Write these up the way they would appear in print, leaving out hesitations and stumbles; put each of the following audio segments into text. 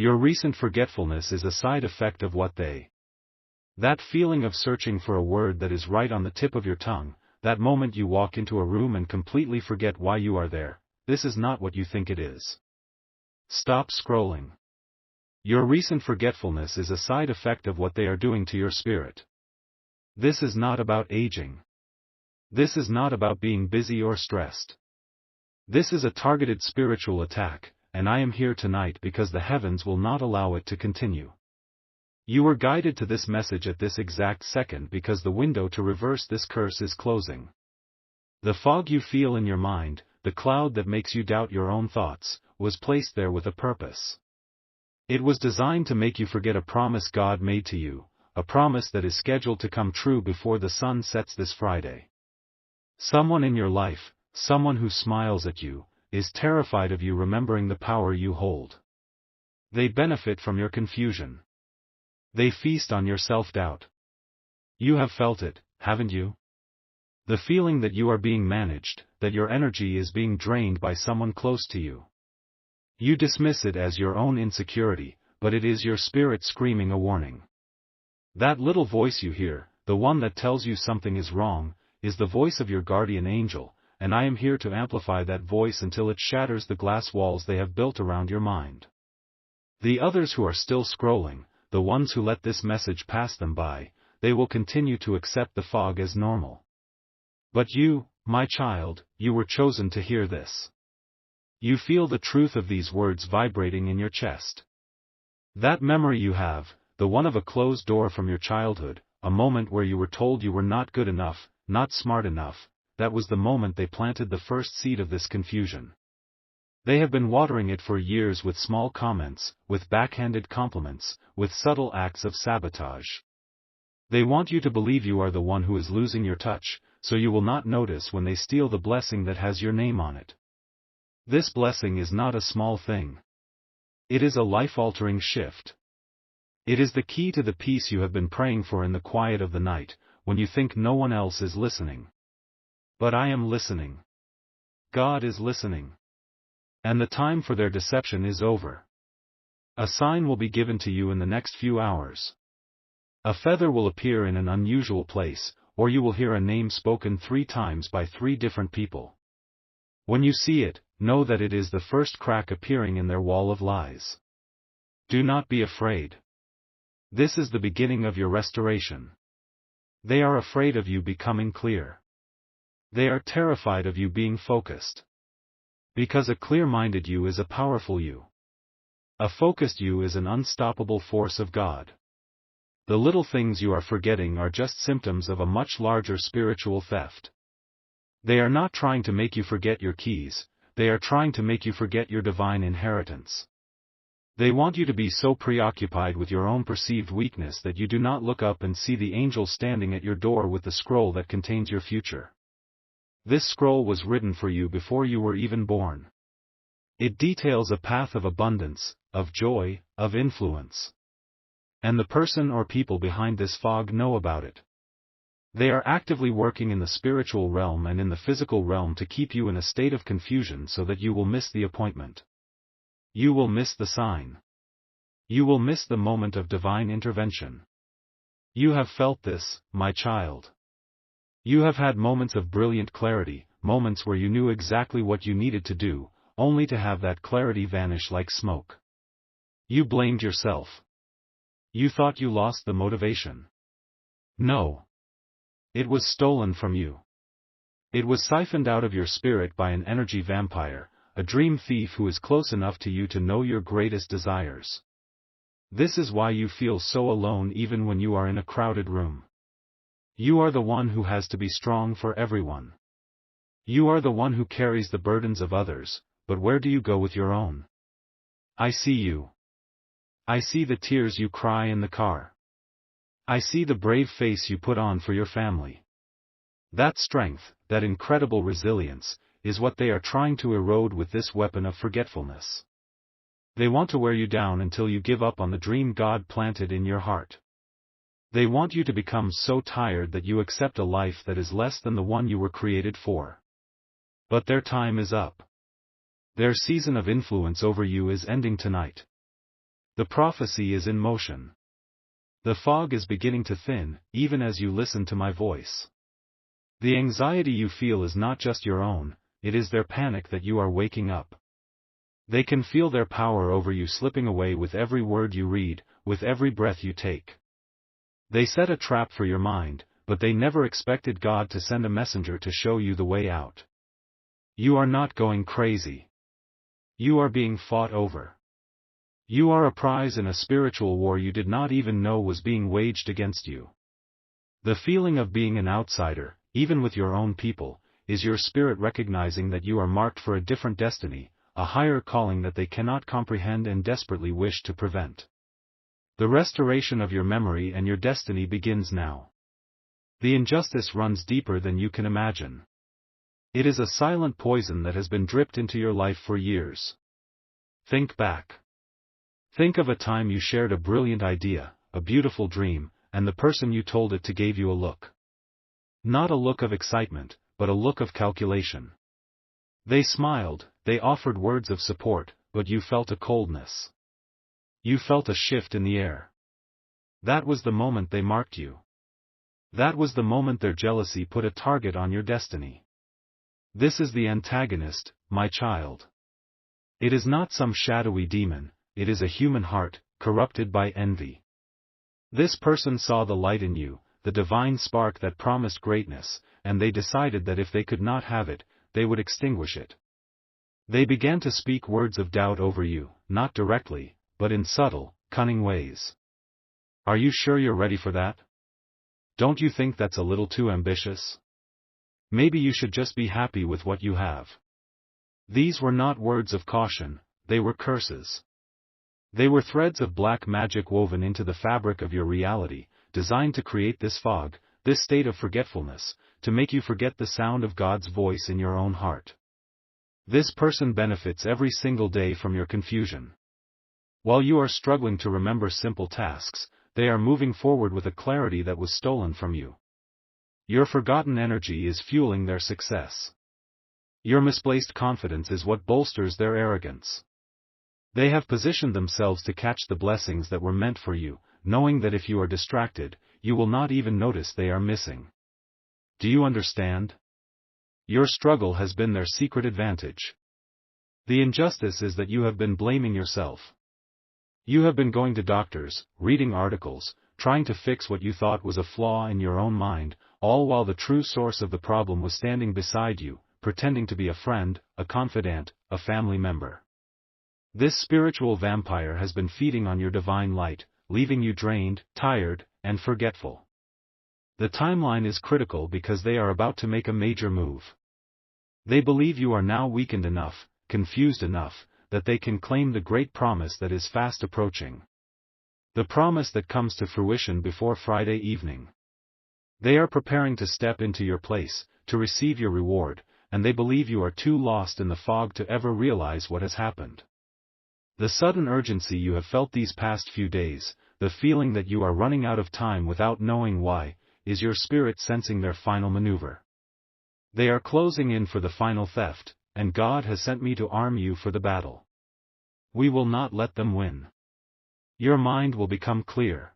Your recent forgetfulness is a side effect of what they. That feeling of searching for a word that is right on the tip of your tongue, that moment you walk into a room and completely forget why you are there, this is not what you think it is. Stop scrolling. Your recent forgetfulness is a side effect of what they are doing to your spirit. This is not about aging. This is not about being busy or stressed. This is a targeted spiritual attack, and I am here tonight because the heavens will not allow it to continue. You were guided to this message at this exact second because the window to reverse this curse is closing. The fog you feel in your mind, the cloud that makes you doubt your own thoughts, was placed there with a purpose. It was designed to make you forget a promise God made to you, a promise that is scheduled to come true before the sun sets this Friday. Someone in your life, someone who smiles at you, is terrified of you remembering the power you hold. They benefit from your confusion. They feast on your self-doubt. You have felt it, haven't you? The feeling that you are being managed, that your energy is being drained by someone close to you. You dismiss it as your own insecurity, but it is your spirit screaming a warning. That little voice you hear, the one that tells you something is wrong, is the voice of your guardian angel, and I am here to amplify that voice until it shatters the glass walls they have built around your mind. The others who are still scrolling, the ones who let this message pass them by, they will continue to accept the fog as normal. But you, my child, you were chosen to hear this. You feel the truth of these words vibrating in your chest. That memory you have, the one of a closed door from your childhood, a moment where you were told you were not good enough, not smart enough, that was the moment they planted the first seed of this confusion. They have been watering it for years with small comments, with backhanded compliments, with subtle acts of sabotage. They want you to believe you are the one who is losing your touch, so you will not notice when they steal the blessing that has your name on it. This blessing is not a small thing. It is a life-altering shift. It is the key to the peace you have been praying for in the quiet of the night, when you think no one else is listening. But I am listening. God is listening. And the time for their deception is over. A sign will be given to you in the next few hours. A feather will appear in an unusual place, or you will hear a name spoken 3 times by 3 different people. When you see it, know that it is the first crack appearing in their wall of lies. Do not be afraid. This is the beginning of your restoration. They are afraid of you becoming clear. They are terrified of you being focused. Because a clear-minded you is a powerful you. A focused you is an unstoppable force of God. The little things you are forgetting are just symptoms of a much larger spiritual theft. They are not trying to make you forget your keys, they are trying to make you forget your divine inheritance. They want you to be so preoccupied with your own perceived weakness that you do not look up and see the angel standing at your door with the scroll that contains your future. This scroll was written for you before you were even born. It details a path of abundance, of joy, of influence. And the person or people behind this fog know about it. They are actively working in the spiritual realm and in the physical realm to keep you in a state of confusion so that you will miss the appointment. You will miss the sign. You will miss the moment of divine intervention. You have felt this, my child. You have had moments of brilliant clarity, moments where you knew exactly what you needed to do, only to have that clarity vanish like smoke. You blamed yourself. You thought you lost the motivation. No. It was stolen from you. It was siphoned out of your spirit by an energy vampire, a dream thief who is close enough to you to know your greatest desires. This is why you feel so alone even when you are in a crowded room. You are the one who has to be strong for everyone. You are the one who carries the burdens of others, but where do you go with your own? I see you. I see the tears you cry in the car. I see the brave face you put on for your family. That strength, that incredible resilience, is what they are trying to erode with this weapon of forgetfulness. They want to wear you down until you give up on the dream God planted in your heart. They want you to become so tired that you accept a life that is less than the one you were created for. But their time is up. Their season of influence over you is ending tonight. The prophecy is in motion. The fog is beginning to thin, even as you listen to my voice. The anxiety you feel is not just your own, it is their panic that you are waking up. They can feel their power over you slipping away with every word you read, with every breath you take. They set a trap for your mind, but they never expected God to send a messenger to show you the way out. You are not going crazy. You are being fought over. You are a prize in a spiritual war you did not even know was being waged against you. The feeling of being an outsider, even with your own people, is your spirit recognizing that you are marked for a different destiny, a higher calling that they cannot comprehend and desperately wish to prevent. The restoration of your memory and your destiny begins now. The injustice runs deeper than you can imagine. It is a silent poison that has been dripped into your life for years. Think back. Think of a time you shared a brilliant idea, a beautiful dream, and the person you told it to gave you a look. Not a look of excitement, but a look of calculation. They smiled, they offered words of support, but you felt a coldness. You felt a shift in the air. That was the moment they marked you. That was the moment their jealousy put a target on your destiny. This is the antagonist, my child. It is not some shadowy demon, it is a human heart, corrupted by envy. This person saw the light in you, the divine spark that promised greatness, and they decided that if they could not have it, they would extinguish it. They began to speak words of doubt over you, not directly, but in subtle, cunning ways. Are you sure you're ready for that? Don't you think that's a little too ambitious? Maybe you should just be happy with what you have. These were not words of caution, they were curses. They were threads of black magic woven into the fabric of your reality, designed to create this fog, this state of forgetfulness, to make you forget the sound of God's voice in your own heart. This person benefits every single day from your confusion. While you are struggling to remember simple tasks, they are moving forward with a clarity that was stolen from you. Your forgotten energy is fueling their success. Your misplaced confidence is what bolsters their arrogance. They have positioned themselves to catch the blessings that were meant for you, knowing that if you are distracted, you will not even notice they are missing. Do you understand? Your struggle has been their secret advantage. The injustice is that you have been blaming yourself. You have been going to doctors, reading articles, trying to fix what you thought was a flaw in your own mind, all while the true source of the problem was standing beside you, pretending to be a friend, a confidant, a family member. This spiritual vampire has been feeding on your divine light, leaving you drained, tired, and forgetful. The timeline is critical because they are about to make a major move. They believe you are now weakened enough, confused enough, that they can claim the great promise that is fast approaching. The promise that comes to fruition before Friday evening. They are preparing to step into your place, to receive your reward, and they believe you are too lost in the fog to ever realize what has happened. The sudden urgency you have felt these past few days, the feeling that you are running out of time without knowing why, is your spirit sensing their final maneuver. They are closing in for the final theft, and God has sent me to arm you for the battle. We will not let them win. Your mind will become clear.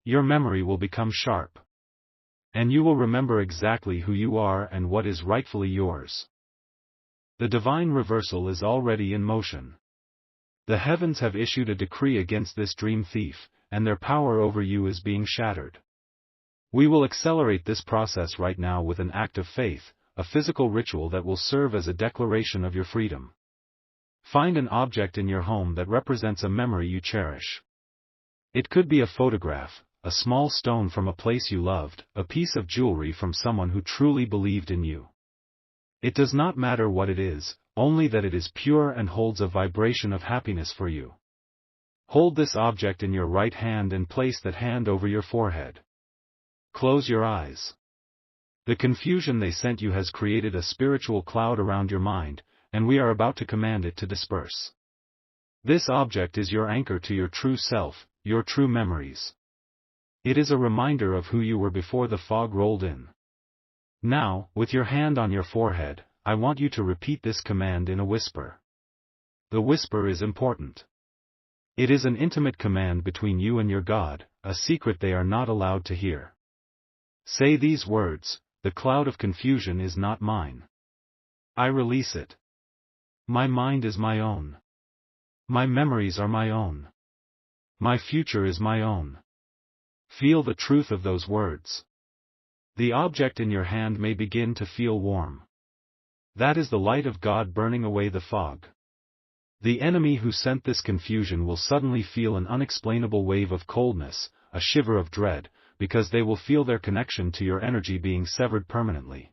Your memory will become sharp. And you will remember exactly who you are and what is rightfully yours. The divine reversal is already in motion. The heavens have issued a decree against this dream thief, and their power over you is being shattered. We will accelerate this process right now with an act of faith, a physical ritual that will serve as a declaration of your freedom. Find an object in your home that represents a memory you cherish. It could be a photograph, a small stone from a place you loved, a piece of jewelry from someone who truly believed in you. It does not matter what it is, only that it is pure and holds a vibration of happiness for you. Hold this object in your right hand and place that hand over your forehead. Close your eyes. The confusion they sent you has created a spiritual cloud around your mind, and we are about to command it to disperse. This object is your anchor to your true self, your true memories. It is a reminder of who you were before the fog rolled in. Now, with your hand on your forehead, I want you to repeat this command in a whisper. The whisper is important. It is an intimate command between you and your God, a secret they are not allowed to hear. Say these words: the cloud of confusion is not mine. I release it. My mind is my own. My memories are my own. My future is my own. Feel the truth of those words. The object in your hand may begin to feel warm. That is the light of God burning away the fog. The enemy who sent this confusion will suddenly feel an unexplainable wave of coldness, a shiver of dread, because they will feel their connection to your energy being severed permanently.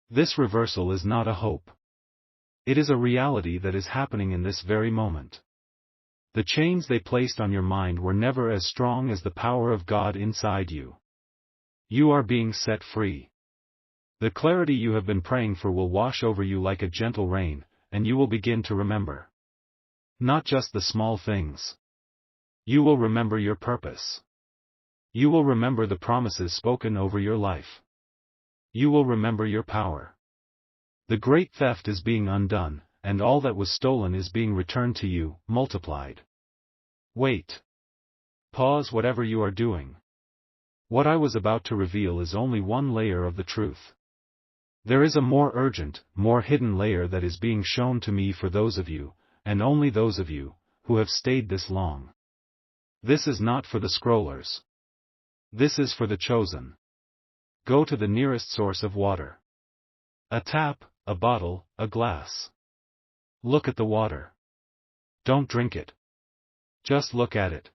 This reversal is not a hope. It is a reality that is happening in this very moment. The chains they placed on your mind were never as strong as the power of God inside you. You are being set free. The clarity you have been praying for will wash over you like a gentle rain, and you will begin to remember. Not just the small things. You will remember your purpose. You will remember the promises spoken over your life. You will remember your power. The great theft is being undone, and all that was stolen is being returned to you, multiplied. Wait. Pause whatever you are doing. What I was about to reveal is only one layer of the truth. There is a more urgent, more hidden layer that is being shown to me for those of you, and only those of you, who have stayed this long. This is not for the scrollers. This is for the chosen. Go to the nearest source of water. A tap, a bottle, a glass. Look at the water. Don't drink it. Just look at it.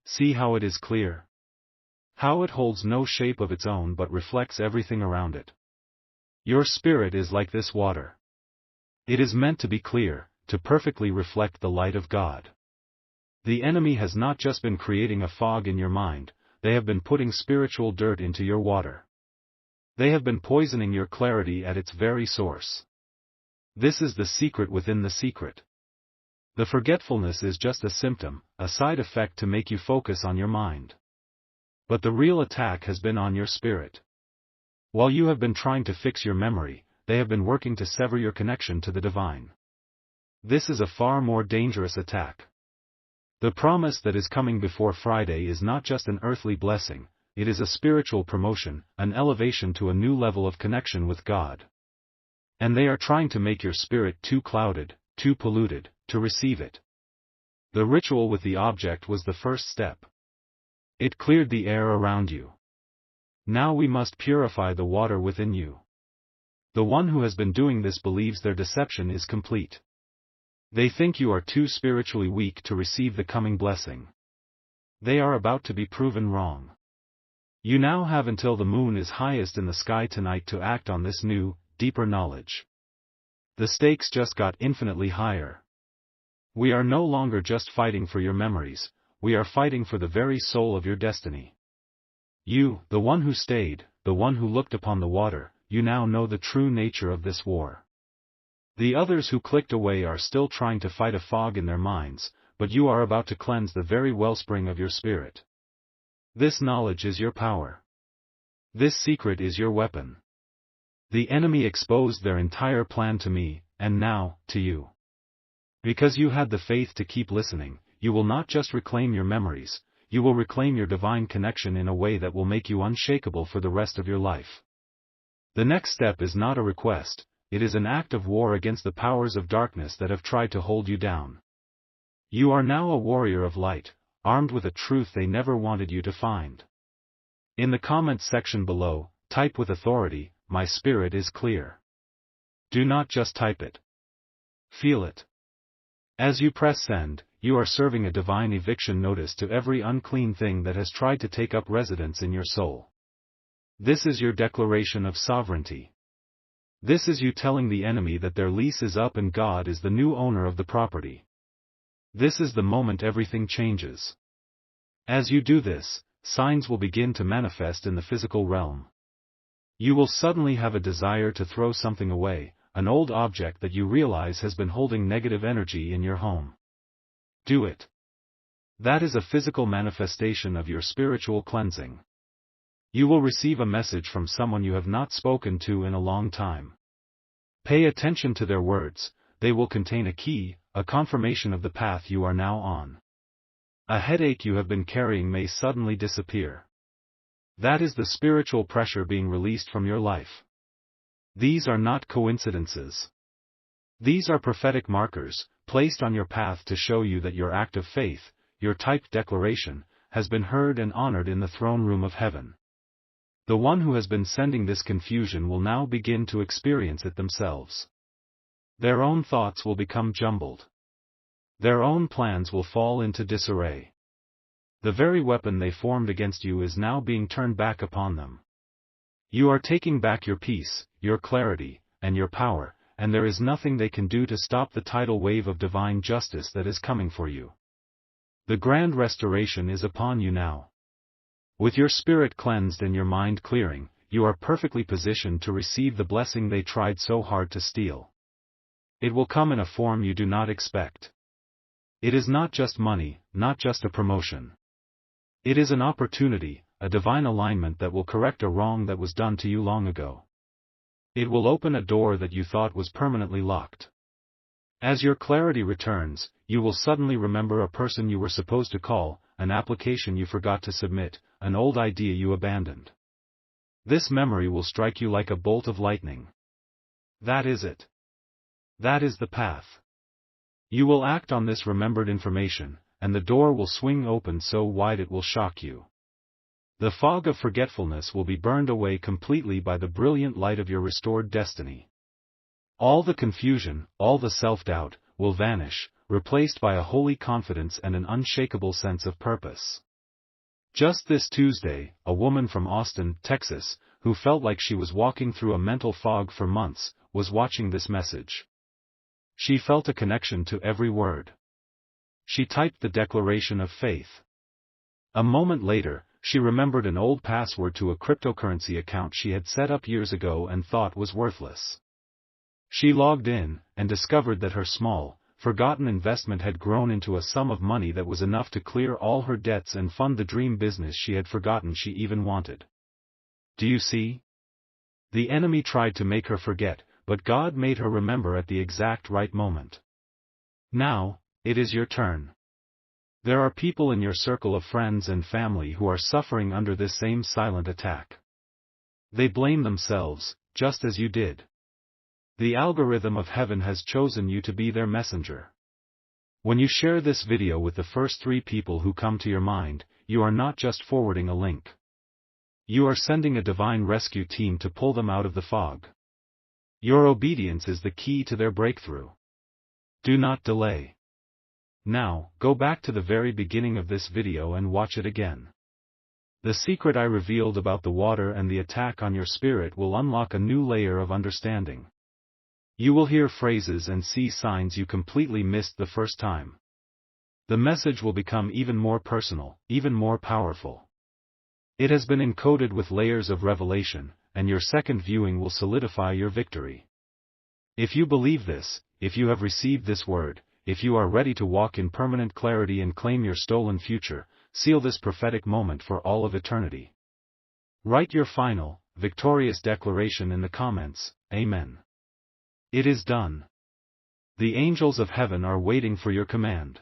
See how it is clear. How it holds no shape of its own but reflects everything around it. Your spirit is like this water. It is meant to be clear, to perfectly reflect the light of God. The enemy has not just been creating a fog in your mind, they have been putting spiritual dirt into your water. They have been poisoning your clarity at its very source. This is the secret within the secret. The forgetfulness is just a symptom, a side effect to make you focus on your mind. But the real attack has been on your spirit. While you have been trying to fix your memory, they have been working to sever your connection to the divine. This is a far more dangerous attack. The promise that is coming before Friday is not just an earthly blessing, it is a spiritual promotion, an elevation to a new level of connection with God. And they are trying to make your spirit too clouded, too polluted, to receive it. The ritual with the object was the first step. It cleared the air around you. Now we must purify the water within you. The one who has been doing this believes their deception is complete. They think you are too spiritually weak to receive the coming blessing. They are about to be proven wrong. You now have until the moon is highest in the sky tonight to act on this new, deeper knowledge. The stakes just got infinitely higher. We are no longer just fighting for your memories, we are fighting for the very soul of your destiny. You, the one who stayed, the one who looked upon the water, you now know the true nature of this war. The others who clicked away are still trying to fight a fog in their minds, but you are about to cleanse the very wellspring of your spirit. This knowledge is your power. This secret is your weapon. The enemy exposed their entire plan to me, and now, to you. Because you had the faith to keep listening, you will not just reclaim your memories, you will reclaim your divine connection in a way that will make you unshakable for the rest of your life. The next step is not a request, it is an act of war against the powers of darkness that have tried to hold you down. You are now a warrior of light, armed with a truth they never wanted you to find. In the comments section below, type with authority, "My spirit is clear." Do not just type it. Feel it. As you press send, you are serving a divine eviction notice to every unclean thing that has tried to take up residence in your soul. This is your declaration of sovereignty. This is you telling the enemy that their lease is up and God is the new owner of the property. This is the moment everything changes. As you do this, signs will begin to manifest in the physical realm. You will suddenly have a desire to throw something away, an old object that you realize has been holding negative energy in your home. Do it. That is a physical manifestation of your spiritual cleansing. You will receive a message from someone you have not spoken to in a long time. Pay attention to their words, they will contain a key, a confirmation of the path you are now on. A headache you have been carrying may suddenly disappear. That is the spiritual pressure being released from your life. These are not coincidences. These are prophetic markers, placed on your path to show you that your act of faith, your typed declaration, has been heard and honored in the throne room of heaven. The one who has been sending this confusion will now begin to experience it themselves. Their own thoughts will become jumbled. Their own plans will fall into disarray. The very weapon they formed against you is now being turned back upon them. You are taking back your peace, your clarity, and your power, and there is nothing they can do to stop the tidal wave of divine justice that is coming for you. The grand restoration is upon you now. With your spirit cleansed and your mind clearing, you are perfectly positioned to receive the blessing they tried so hard to steal. It will come in a form you do not expect. It is not just money, not just a promotion. It is an opportunity, a divine alignment that will correct a wrong that was done to you long ago. It will open a door that you thought was permanently locked. As your clarity returns, you will suddenly remember a person you were supposed to call, an application you forgot to submit, an old idea you abandoned. This memory will strike you like a bolt of lightning. That is it. That is the path. You will act on this remembered information, and the door will swing open so wide it will shock you. The fog of forgetfulness will be burned away completely by the brilliant light of your restored destiny. All the confusion, all the self-doubt, will vanish, replaced by a holy confidence and an unshakable sense of purpose. Just this Tuesday, a woman from Austin, Texas, who felt like she was walking through a mental fog for months, was watching this message. She felt a connection to every word. She typed the declaration of faith. A moment later, she remembered an old password to a cryptocurrency account she had set up years ago and thought was worthless. She logged in, and discovered that her small, forgotten investment had grown into a sum of money that was enough to clear all her debts and fund the dream business she had forgotten she even wanted. Do you see? The enemy tried to make her forget, but God made her remember at the exact right moment. Now, it is your turn. There are people in your circle of friends and family who are suffering under this same silent attack. They blame themselves, just as you did. The algorithm of heaven has chosen you to be their messenger. When you share this video with the first 3 people who come to your mind, you are not just forwarding a link. You are sending a divine rescue team to pull them out of the fog. Your obedience is the key to their breakthrough. Do not delay. Now, go back to the very beginning of this video and watch it again. The secret I revealed about the water and the attack on your spirit will unlock a new layer of understanding. You will hear phrases and see signs you completely missed the first time. The message will become even more personal, even more powerful. It has been encoded with layers of revelation, and your second viewing will solidify your victory. If you believe this, if you have received this word, if you are ready to walk in permanent clarity and claim your stolen future, seal this prophetic moment for all of eternity. Write your final, victorious declaration in the comments. Amen. It is done. The angels of heaven are waiting for your command.